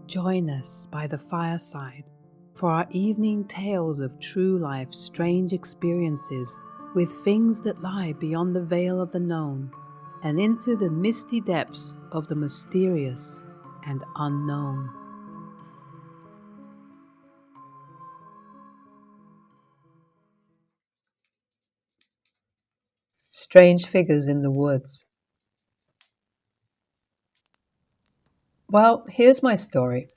Join us by the fireside for our evening tales of true life's strange experiences with things that lie beyond the veil of the known and into the misty depths of the mysterious and unknown. Strange figures in the woods. Well, here's my story.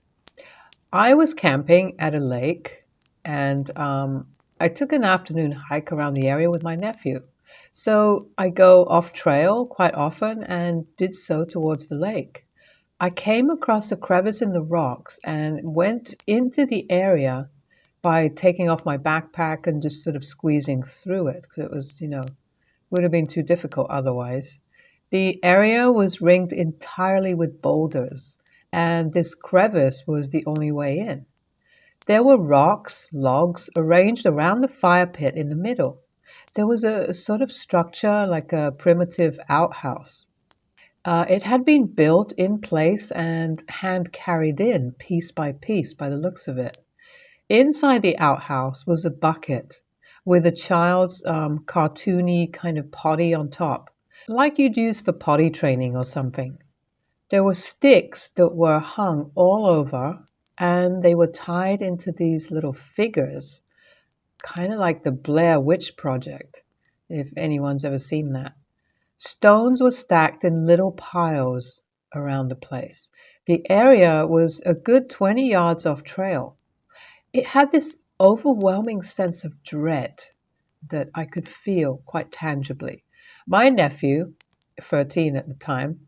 I was camping at a lake and I took an afternoon hike around the area with my nephew. So I go off trail quite often and did so towards the lake. I came across a crevice in the rocks and went into the area by taking off my backpack and just sort of squeezing through it because it was, would have been too difficult otherwise. The area was ringed entirely with boulders, and this crevice was the only way in. There were rocks, logs arranged around the fire pit in the middle. There was a sort of structure like a primitive outhouse. It had been built in place and hand carried in piece by the looks of it. Inside the outhouse was a bucket with a child's cartoony kind of potty on top, like you'd use for potty training or something. There were sticks that were hung all over, and they were tied into these little figures, kind of like the Blair Witch Project, if anyone's ever seen that. Stones were stacked in little piles around the place. The area was a good 20 yards off trail. It had this overwhelming sense of dread that I could feel quite tangibly. My nephew, 13 at the time,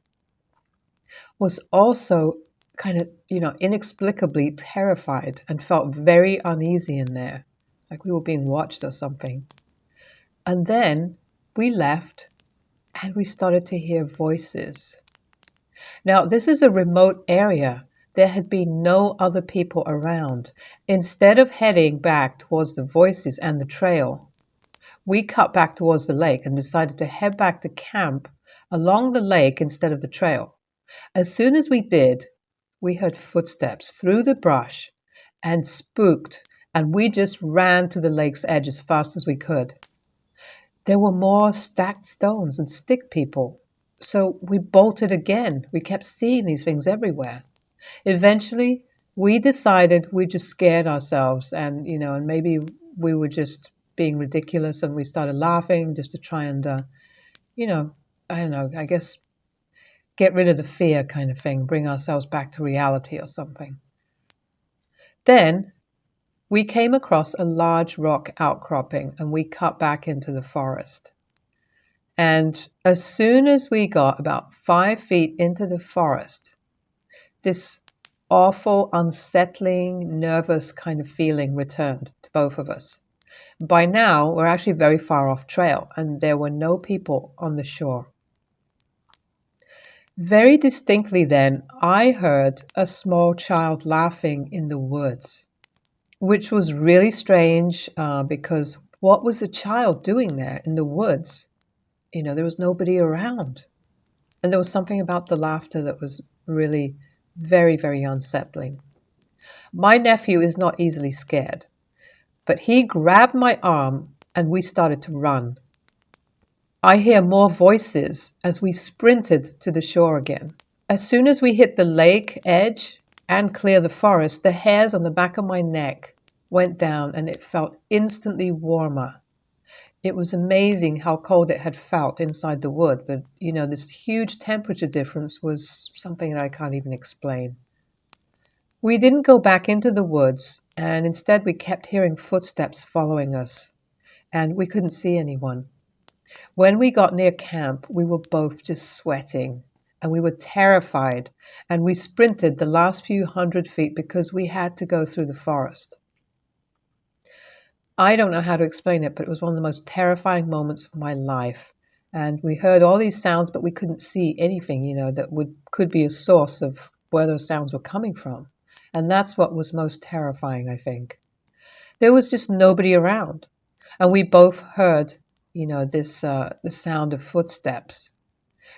was also kind of, inexplicably terrified and felt very uneasy in there, like we were being watched or something. And then we left and we started to hear voices. Now, this is a remote area. There had been no other people around. Instead of heading back towards the voices and the trail, we cut back towards the lake and decided to head back to camp along the lake instead of the trail. As soon as we did, we heard footsteps through the brush and spooked, and we just ran to the lake's edge as fast as we could. There were more stacked stones and stick people, so we bolted again. We kept seeing these things everywhere. Eventually, we decided we just scared ourselves and maybe we were just being ridiculous and we started laughing just to try and, you know, I don't know, I guess get rid of the fear kind of thing, bring ourselves back to reality or something. Then we came across a large rock outcropping and we cut back into the forest. And as soon as we got about 5 feet into the forest, this awful, unsettling, nervous kind of feeling returned to both of us. By now, we're actually very far off trail, and there were no people on the shore. Very distinctly then, I heard a small child laughing in the woods, which was really strange because what was the child doing there in the woods? There was nobody around. And there was something about the laughter that was really very, very unsettling. My nephew is not easily scared, but he grabbed my arm and we started to run. I hear more voices as we sprinted to the shore again. As soon as we hit the lake edge and clear the forest, the hairs on the back of my neck went down and it felt instantly warmer. It was amazing how cold it had felt inside the wood, but this huge temperature difference was something that I can't even explain. We didn't go back into the woods, and instead we kept hearing footsteps following us, and we couldn't see anyone. When we got near camp, we were both just sweating, and we were terrified, and we sprinted the last few 100 feet because we had to go through the forest. I don't know how to explain it, but it was one of the most terrifying moments of my life. And we heard all these sounds, but we couldn't see anything, that could be a source of where those sounds were coming from. And that's what was most terrifying, I think. There was just nobody around. And we both heard, the sound of footsteps.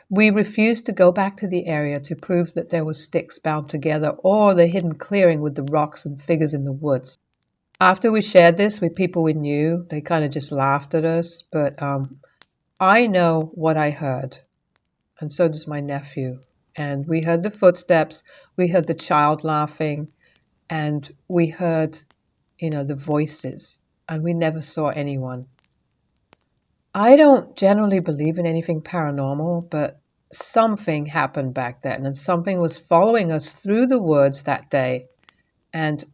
We refused to go back to the area to prove that there were sticks bound together or the hidden clearing with the rocks and figures in the woods. After we shared this with people we knew, they kind of just laughed at us, but I know what I heard, and so does my nephew. And we heard the footsteps, we heard the child laughing, and we heard, the voices, and we never saw anyone. I don't generally believe in anything paranormal, but something happened back then, and something was following us through the woods that day. And,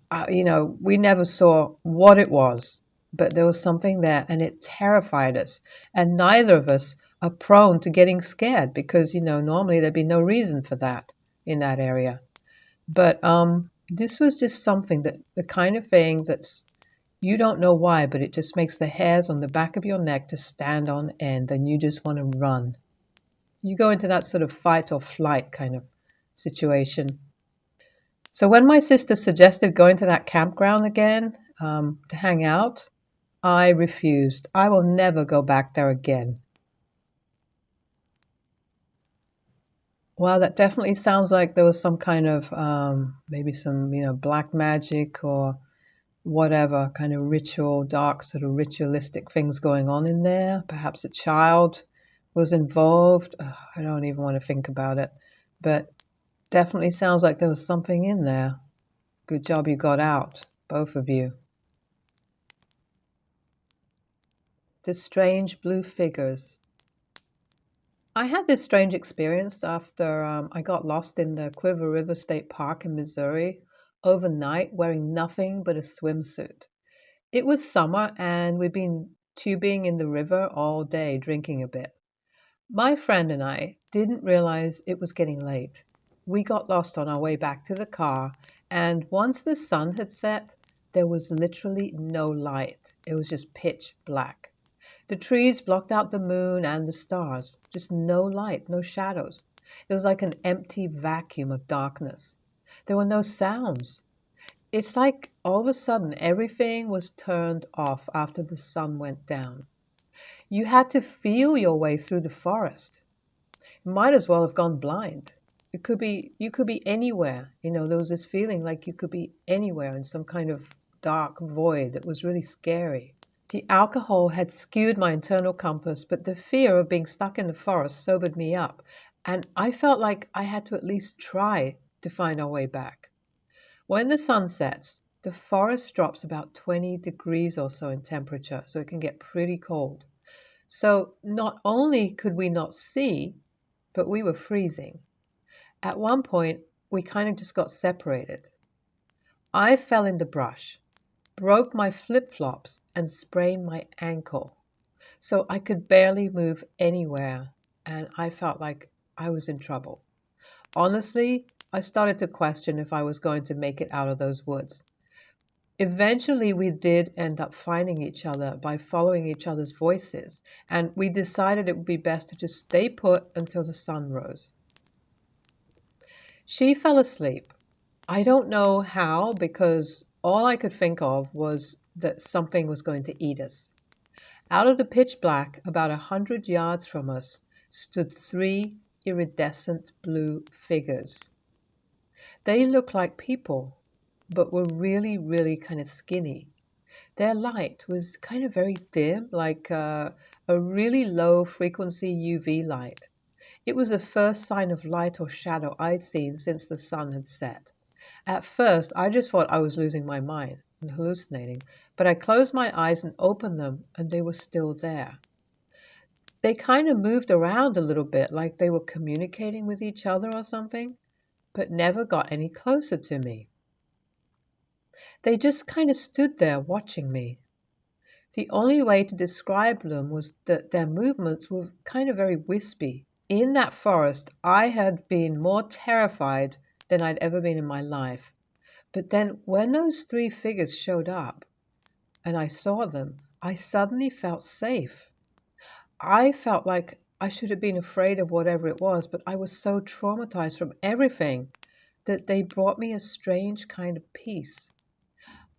we never saw what it was, but there was something there, and it terrified us. And neither of us are prone to getting scared because, normally there'd be no reason for that in that area. But this was just something that the kind of thing that's you don't know why, but it just makes the hairs on the back of your neck to stand on end and you just want to run. You go into that sort of fight or flight kind of situation. So when my sister suggested going to that campground again to hang out, I refused. I will never go back there again. Well, that definitely sounds like there was some kind of maybe some black magic or whatever kind of ritual, dark sort of ritualistic things going on in there. Perhaps a child was involved. Ugh, I don't even want to think about it. But definitely sounds like there was something in there. Good job you got out, both of you. The strange blue figures. I had this strange experience after I got lost in the Quiver River State Park in Missouri overnight wearing nothing but a swimsuit. It was summer and we'd been tubing in the river all day drinking a bit. My friend and I didn't realize it was getting late. We got lost on our way back to the car, and once the sun had set, there was literally no light. It was just pitch black. The trees blocked out the moon and the stars, just no light, no shadows. It was like an empty vacuum of darkness. There were no sounds. It's like all of a sudden everything was turned off after the sun went down. You had to feel your way through the forest. You might as well have gone blind. You could be anywhere. There was this feeling like you could be anywhere in some kind of dark void that was really scary. The alcohol had skewed my internal compass, but the fear of being stuck in the forest sobered me up, and I felt like I had to at least try to find our way back. When the sun sets, the forest drops about 20 degrees or so in temperature, so it can get pretty cold. So not only could we not see, but we were freezing. At one point, we kind of just got separated. I fell in the brush, broke my flip flops, and sprained my ankle. So I could barely move anywhere, and I felt like I was in trouble. Honestly, I started to question if I was going to make it out of those woods. Eventually, we did end up finding each other by following each other's voices, and we decided it would be best to just stay put until the sun rose. She fell asleep. I don't know how, because all I could think of was that something was going to eat us. Out of the pitch black, about 100 yards from us, stood three iridescent blue figures. They looked like people, but were really, really kind of skinny. Their light was kind of very dim, like a really low frequency UV light. It was the first sign of light or shadow I'd seen since the sun had set. At first, I just thought I was losing my mind and hallucinating, but I closed my eyes and opened them, and they were still there. They kind of moved around a little bit, like they were communicating with each other or something, but never got any closer to me. They just kind of stood there watching me. The only way to describe them was that their movements were kind of very wispy. In that forest, I had been more terrified than I'd ever been in my life. But then when those three figures showed up and I saw them, I suddenly felt safe. I felt like I should have been afraid of whatever it was, but I was so traumatized from everything that they brought me a strange kind of peace.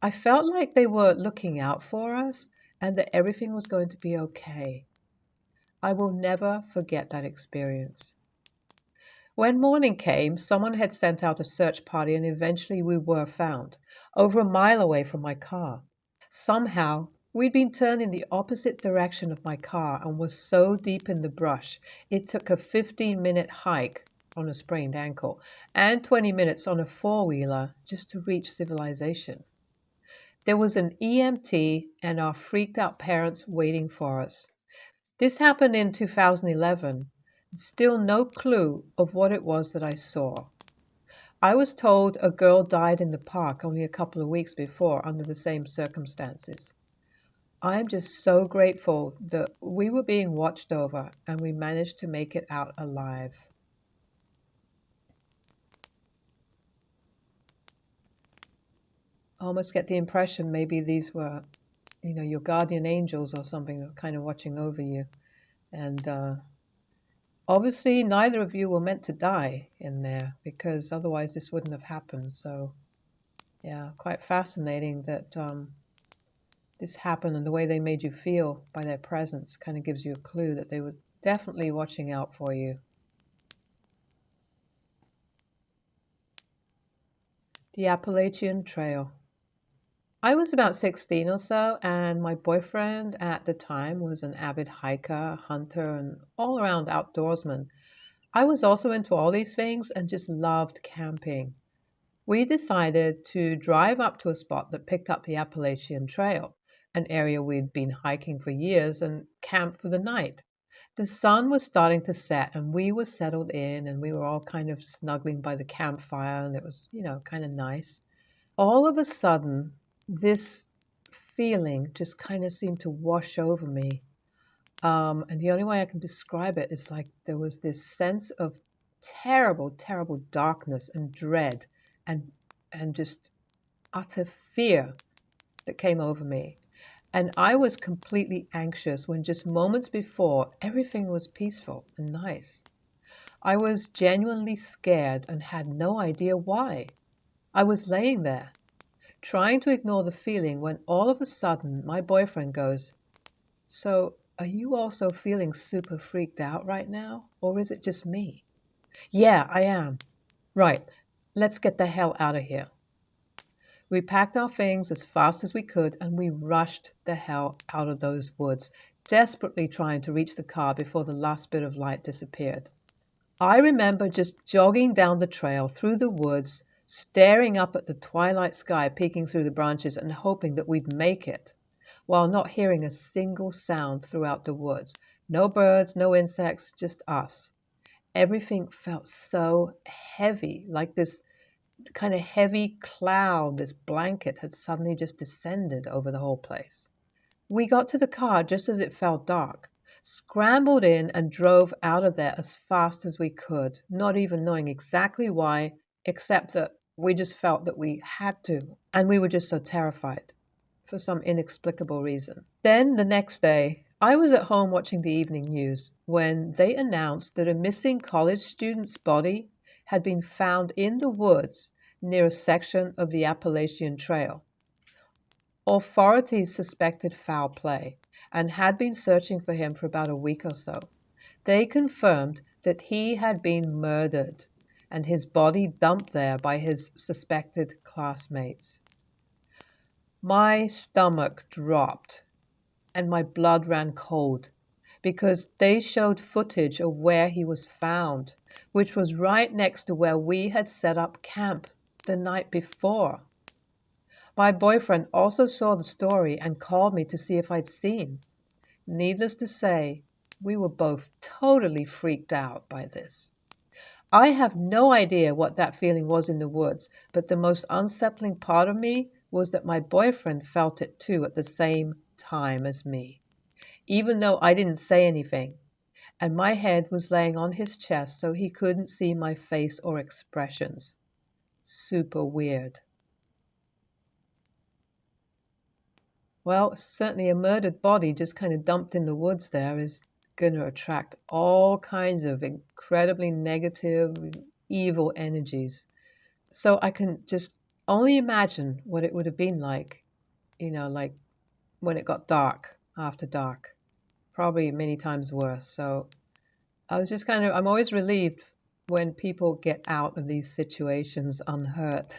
I felt like they were looking out for us and that everything was going to be okay. I will never forget that experience. When morning came, someone had sent out a search party, and eventually we were found, over a mile away from my car. Somehow, we'd been turned in the opposite direction of my car and was so deep in the brush, it took a 15-minute hike on a sprained ankle and 20 minutes on a four-wheeler just to reach civilization. There was an EMT and our freaked out parents waiting for us. This happened in 2011. Still no clue of what it was that I saw. I was told a girl died in the park only a couple of weeks before under the same circumstances. I'm just so grateful that we were being watched over and we managed to make it out alive. I almost get the impression maybe these were, your guardian angels or something kind of watching over you. And obviously, neither of you were meant to die in there because otherwise this wouldn't have happened. So, yeah, quite fascinating that this happened, and the way they made you feel by their presence kind of gives you a clue that they were definitely watching out for you. The Appalachian Trail. I was about 16 or so, and my boyfriend at the time was an avid hiker, hunter, and all around outdoorsman. I was also into all these things and just loved camping. We decided to drive up to a spot that picked up the Appalachian Trail, an area we'd been hiking for years, and camp for the night. The sun was starting to set, and we were settled in, and we were all kind of snuggling by the campfire, and it was, kind of nice. All of a sudden, this feeling just kind of seemed to wash over me. And the only way I can describe it is like there was this sense of terrible, terrible darkness and dread and just utter fear that came over me. And I was completely anxious when just moments before everything was peaceful and nice. I was genuinely scared and had no idea why. I was laying there, trying to ignore the feeling when all of a sudden my boyfriend goes, "So, are you also feeling super freaked out right now? Or is it just me?" "Yeah, I am." "Right, let's get the hell out of here." We packed our things as fast as we could and we rushed the hell out of those woods, desperately trying to reach the car before the last bit of light disappeared. I remember just jogging down the trail through the woods, staring up at the twilight sky peeking through the branches and hoping that we'd make it, while not hearing a single sound throughout the woods. No birds, no insects, just us. Everything felt so heavy, like this kind of heavy cloud, this blanket had suddenly just descended over the whole place. We got to the car just as it fell dark, scrambled in, and drove out of there as fast as we could, not even knowing exactly why, except that we just felt that we had to, and we were just so terrified for some inexplicable reason. Then the next day, I was at home watching the evening news when they announced that a missing college student's body had been found in the woods near a section of the Appalachian Trail. Authorities suspected foul play and had been searching for him for about a week or so. They confirmed that he had been murdered and his body dumped there by his suspected classmates. My stomach dropped and my blood ran cold because they showed footage of where he was found, which was right next to where we had set up camp the night before. My boyfriend also saw the story and called me to see if I'd seen. Needless to say, we were both totally freaked out by this. I have no idea what that feeling was in the woods, but the most unsettling part of me was that my boyfriend felt it too at the same time as me, even though I didn't say anything, and my head was laying on his chest so he couldn't see my face or expressions. Super weird. Well, certainly a murdered body just kind of dumped in the woods there is going to attract all kinds of incredibly negative, evil energies. So I can just only imagine what it would have been like, like when it got dark, after dark. probably many times worse. So I'm always relieved when people get out of these situations unhurt.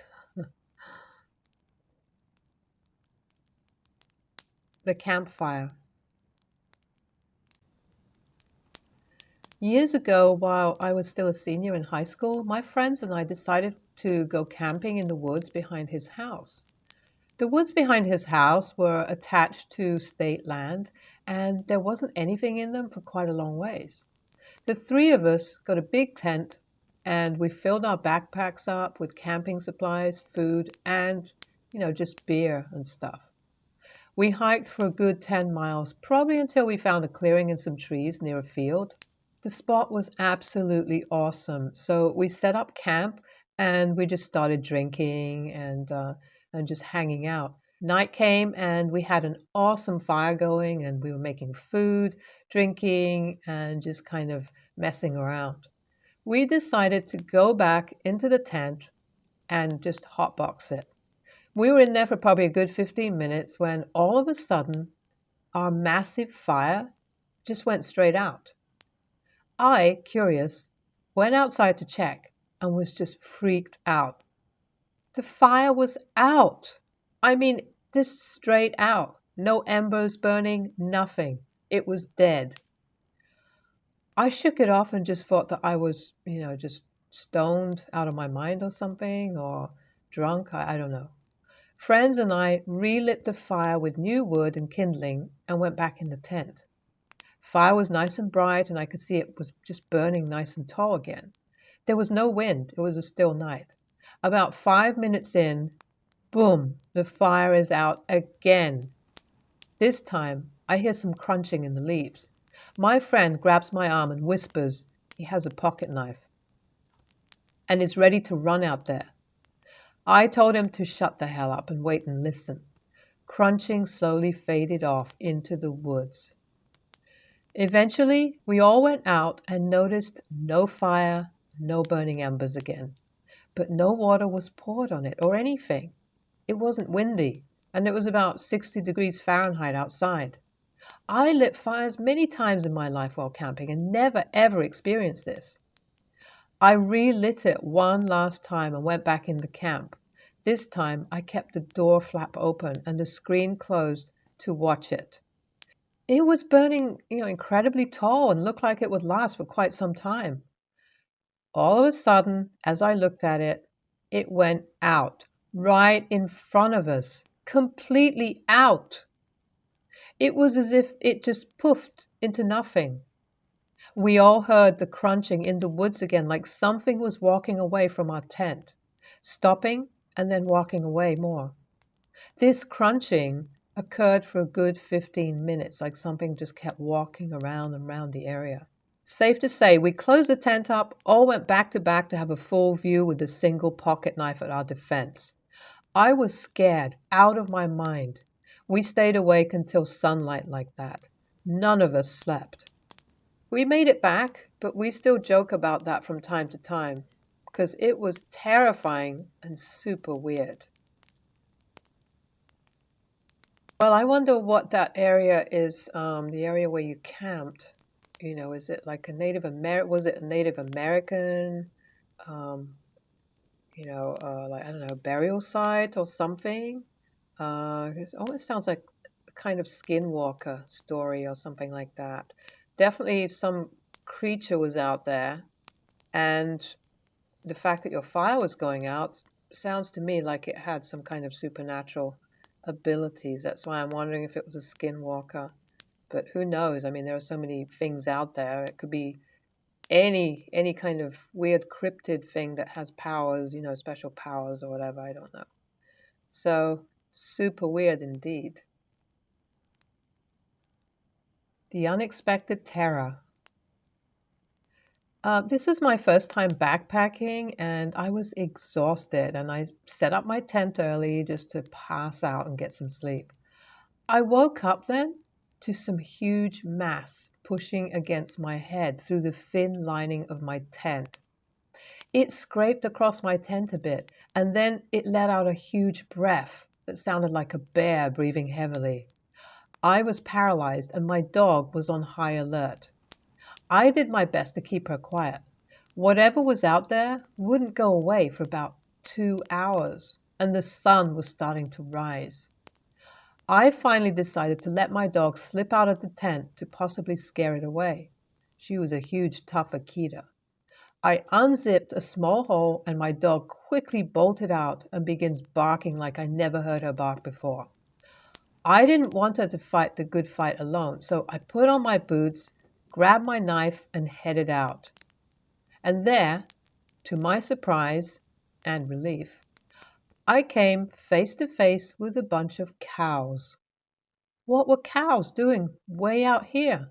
The campfire. Years ago, while I was still a senior in high school, my friends and I decided to go camping in the woods behind his house. The woods behind his house were attached to state land, and there wasn't anything in them for quite a long ways. The three of us got a big tent, and we filled our backpacks up with camping supplies, food, and, just beer and stuff. We hiked for a good 10 miles, probably until we found a clearing and some trees near a field. The spot was absolutely awesome. So we set up camp and we just started drinking and just hanging out. Night came and we had an awesome fire going and we were making food, drinking, and just kind of messing around. We decided to go back into the tent and just hotbox it. We were in there for probably a good 15 minutes when all of a sudden our massive fire just went straight out. I, curious, went outside to check and was just freaked out. The fire was out. I mean, just straight out. No embers burning, nothing. It was dead. I shook it off and just thought that I was, just stoned out of my mind or something, or drunk. I don't know. Friends and I relit the fire with new wood and kindling and went back in the tent. Fire was nice and bright, and I could see it was just burning nice and tall again. There was no wind, it was a still night. About 5 minutes in, boom, the fire is out again. This time, I hear some crunching in the leaves. My friend grabs my arm and whispers he has a pocket knife and is ready to run out there. I told him to shut the hell up and wait and listen. Crunching slowly faded off into the woods. Eventually, we all went out and noticed no fire, no burning embers again. But no water was poured on it or anything. It wasn't windy, and it was about 60 degrees Fahrenheit outside. I lit fires many times in my life while camping and never ever experienced this. I relit it one last time and went back into camp. This time I kept the door flap open and the screen closed to watch it. It was burning, incredibly tall and looked like it would last for quite some time. All of a sudden, as I looked at it, it went out right in front of us, completely out. It was as if it just poofed into nothing. We all heard the crunching in the woods again, like something was walking away from our tent, stopping and then walking away more. This crunching occurred for a good 15 minutes, like something just kept walking around and around the area. Safe to say, we closed the tent up, all went back to have a full view with a single pocket knife at our defense. I was scared out of my mind. We stayed awake until sunlight like that. None of us slept. We made it back, but we still joke about that from time to time because it was terrifying and super weird. Well, I wonder what that area is, the area where you camped. Is it like was it a Native American, um, like, I don't know, burial site or something? It almost sounds like a kind of skinwalker story or something like that. Definitely some creature was out there, and the fact that your fire was going out sounds to me like it had some kind of supernatural abilities. That's why I'm wondering if it was a skinwalker. But who knows? I mean, there are so many things out there. It could be any kind of weird cryptid thing that has powers, special powers or whatever. I don't know. So super weird indeed. The unexpected terror. This was my first time backpacking, and I was exhausted. And I set up my tent early just to pass out and get some sleep. I woke up then to some huge mass pushing against my head through the thin lining of my tent. It scraped across my tent a bit, and then it let out a huge breath that sounded like a bear breathing heavily. I was paralyzed and my dog was on high alert. I did my best to keep her quiet. Whatever was out there wouldn't go away for about 2 hours, and the sun was starting to rise. I finally decided to let my dog slip out of the tent to possibly scare it away. She was a huge, tough Akita. I unzipped a small hole, and my dog quickly bolted out and begins barking like I never heard her bark before. I didn't want her to fight the good fight alone, so I put on my boots, grabbed my knife, and headed out. And there, to my surprise and relief, I came face to face with a bunch of cows. What were cows doing way out here?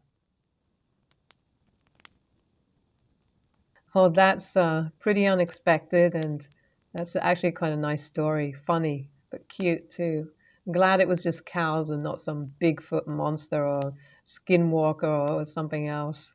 Oh, that's pretty unexpected, and that's actually quite a nice story. Funny, but cute too. I'm glad it was just cows and not some Bigfoot monster or skinwalker or something else.